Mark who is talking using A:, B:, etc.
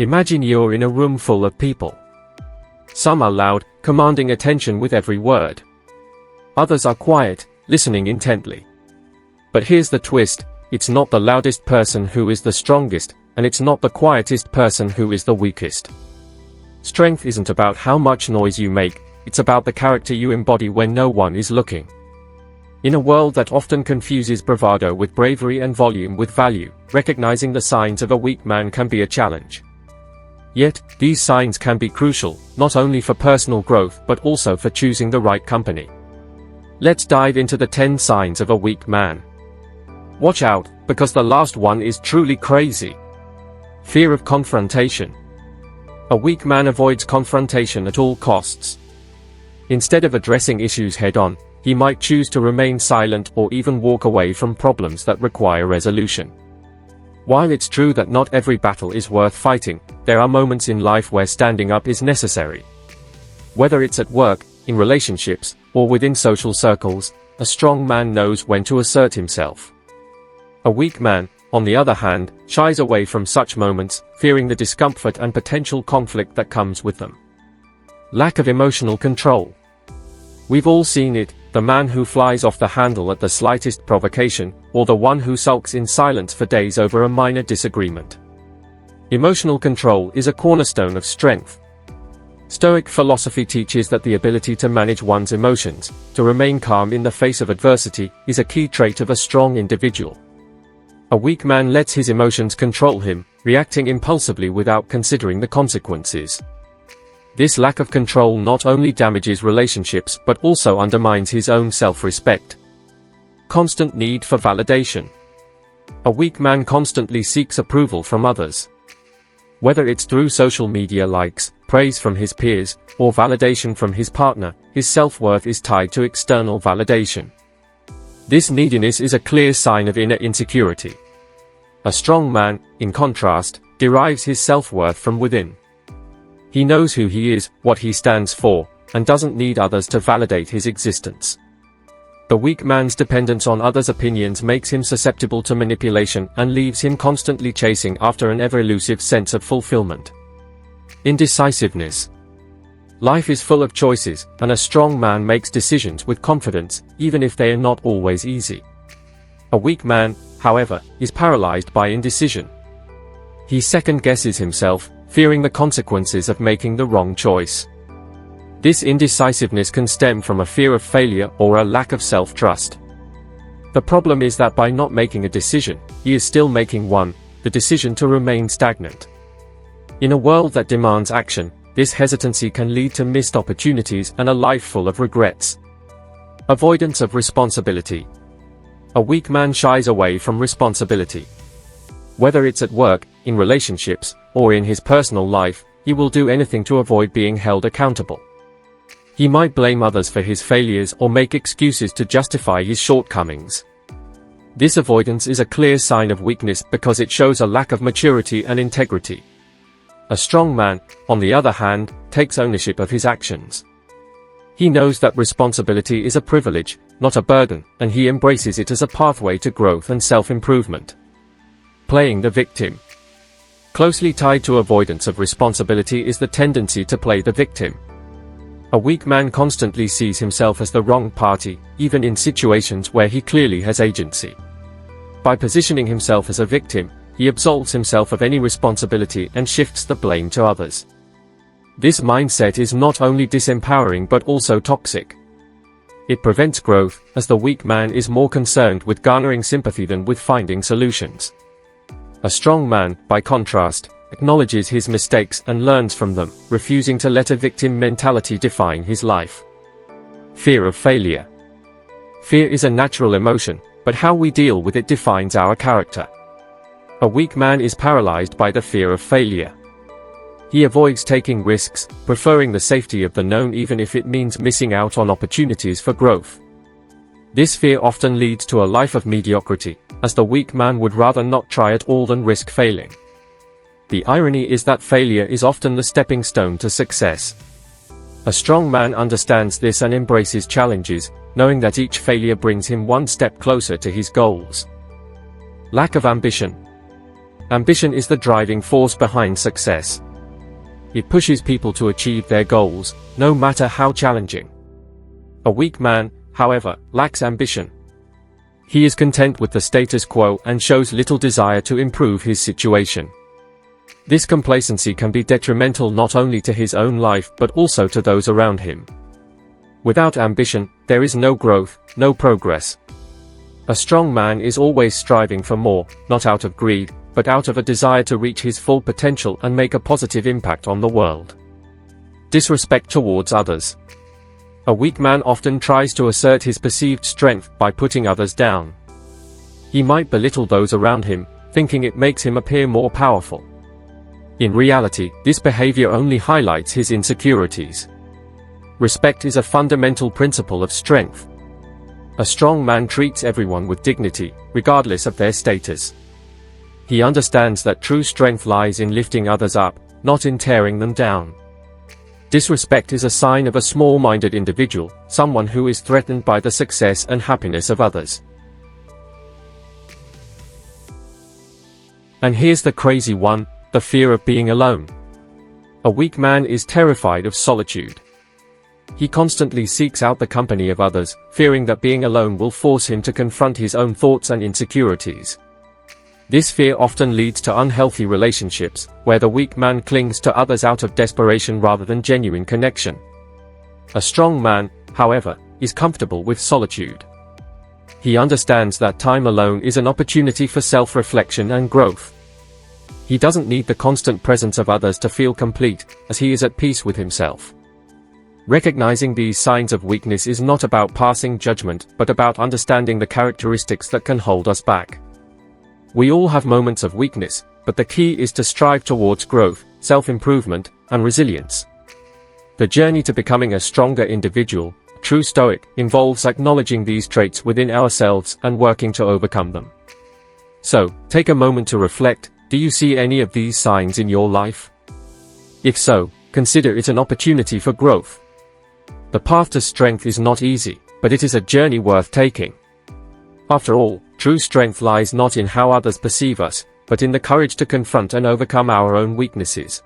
A: Imagine you're in a room full of people. Some are loud, commanding attention with every word. Others are quiet, listening intently. But here's the twist, it's not the loudest person who is the strongest, and it's not the quietest person who is the weakest. Strength isn't about how much noise you make, it's about the character you embody when no one is looking. In a world that often confuses bravado with bravery and volume with value, recognizing the signs of a weak man can be a challenge. Yet, these signs can be crucial, not only for personal growth but also for choosing the right company. Let's dive into the 10 signs of a weak man. Watch out, because the last one is truly crazy. Fear of confrontation. A weak man avoids confrontation at all costs. Instead of addressing issues head-on, he might choose to remain silent or even walk away from problems that require resolution. While it's true that not every battle is worth fighting, there are moments in life where standing up is necessary. Whether it's at work, in relationships, or within social circles, a strong man knows when to assert himself. A weak man, on the other hand, shies away from such moments, fearing the discomfort and potential conflict that comes with them. Lack of emotional control. We've all seen it, the man who flies off the handle at the slightest provocation, or the one who sulks in silence for days over a minor disagreement. Emotional control is a cornerstone of strength. Stoic philosophy teaches that the ability to manage one's emotions, to remain calm in the face of adversity, is a key trait of a strong individual. A weak man lets his emotions control him, reacting impulsively without considering the consequences. This lack of control not only damages relationships but also undermines his own self-respect. Constant need for validation. A weak man constantly seeks approval from others. Whether it's through social media likes, praise from his peers, or validation from his partner, his self-worth is tied to external validation. This neediness is a clear sign of inner insecurity. A strong man, in contrast, derives his self-worth from within. He knows who he is, what he stands for, and doesn't need others to validate his existence. The weak man's dependence on others' opinions makes him susceptible to manipulation and leaves him constantly chasing after an ever-elusive sense of fulfillment. Indecisiveness. Life is full of choices, and a strong man makes decisions with confidence, even if they are not always easy. A weak man, however, is paralyzed by indecision. He second-guesses himself, fearing the consequences of making the wrong choice. This indecisiveness can stem from a fear of failure or a lack of self-trust. The problem is that by not making a decision, he is still making one, the decision to remain stagnant. In a world that demands action, this hesitancy can lead to missed opportunities and a life full of regrets. Avoidance of responsibility. A weak man shies away from responsibility. Whether it's at work, in relationships, or in his personal life, he will do anything to avoid being held accountable. He might blame others for his failures or make excuses to justify his shortcomings. This avoidance is a clear sign of weakness because it shows a lack of maturity and integrity. A strong man, on the other hand, takes ownership of his actions. He knows that responsibility is a privilege, not a burden, and he embraces it as a pathway to growth and self-improvement. Playing the victim. Closely tied to avoidance of responsibility is the tendency to play the victim. A weak man constantly sees himself as the wrong party, even in situations where he clearly has agency. By positioning himself as a victim, he absolves himself of any responsibility and shifts the blame to others. This mindset is not only disempowering but also toxic. It prevents growth, as the weak man is more concerned with garnering sympathy than with finding solutions. A strong man, by contrast, acknowledges his mistakes and learns from them, refusing to let a victim mentality define his life. Fear of failure. Fear is a natural emotion, but how we deal with it defines our character. A weak man is paralyzed by the fear of failure. He avoids taking risks, preferring the safety of the known even if it means missing out on opportunities for growth. This fear often leads to a life of mediocrity, as the weak man would rather not try at all than risk failing. The irony is that failure is often the stepping stone to success. A strong man understands this and embraces challenges, knowing that each failure brings him one step closer to his goals. Lack of ambition. Ambition is the driving force behind success. It pushes people to achieve their goals, no matter how challenging. A weak man, however, lacks ambition. He is content with the status quo and shows little desire to improve his situation. This complacency can be detrimental not only to his own life but also to those around him. Without ambition, there is no growth, no progress. A strong man is always striving for more, not out of greed, but out of a desire to reach his full potential and make a positive impact on the world. Disrespect towards others. A weak man often tries to assert his perceived strength by putting others down. He might belittle those around him, thinking it makes him appear more powerful. In reality, this behavior only highlights his insecurities. Respect is a fundamental principle of strength. A strong man treats everyone with dignity, regardless of their status. He understands that true strength lies in lifting others up, not in tearing them down. Disrespect is a sign of a small-minded individual, someone who is threatened by the success and happiness of others. And here's the crazy one, the fear of being alone. A weak man is terrified of solitude. He constantly seeks out the company of others, fearing that being alone will force him to confront his own thoughts and insecurities. This fear often leads to unhealthy relationships, where the weak man clings to others out of desperation rather than genuine connection. A strong man, however, is comfortable with solitude. He understands that time alone is an opportunity for self-reflection and growth. He doesn't need the constant presence of others to feel complete, as he is at peace with himself. Recognizing these signs of weakness is not about passing judgment, but about understanding the characteristics that can hold us back. We all have moments of weakness, but the key is to strive towards growth, self-improvement, and resilience. The journey to becoming a stronger individual, a true Stoic, involves acknowledging these traits within ourselves and working to overcome them. So, take a moment to reflect. Do you see any of these signs in your life? If so, consider it an opportunity for growth. The path to strength is not easy, but it is a journey worth taking. After all, true strength lies not in how others perceive us, but in the courage to confront and overcome our own weaknesses.